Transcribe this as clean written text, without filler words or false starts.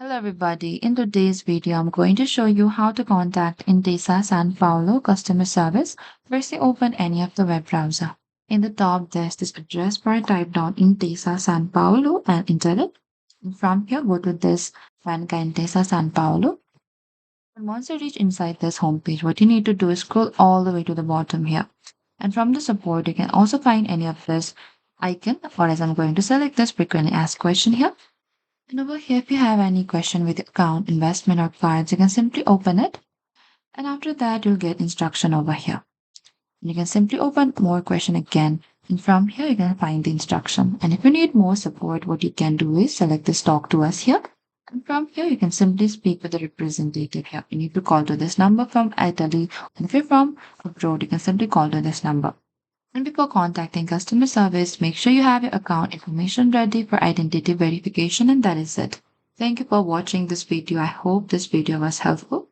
Hello everybody, in today's video I'm going to show you how to contact Intesa Sanpaolo customer service. First you open any of the web browser. In the top there's this address bar, type down Intesa Sanpaolo and enter it. And from here go to this Banca Intesa Sanpaolo. And once you reach inside this homepage, what you need to do is scroll all the way to the bottom here. And from the support you can also find any of this icon. For as I'm going to select this frequently asked question here. And over here, if you have any question with account, investment, or cards, you can simply open it. And after that, you'll get instruction over here. And you can simply open more question again. And from here, you can find the instruction. And if you need more support, what you can do is select this talk to us here. And from here, you can simply speak with the representative here. You need to call to this number from Italy. And if you're from abroad, you can simply call to this number. And before contacting customer service, make sure you have your account information ready for identity verification, and that is it. Thank you for watching this video. I hope this video was helpful.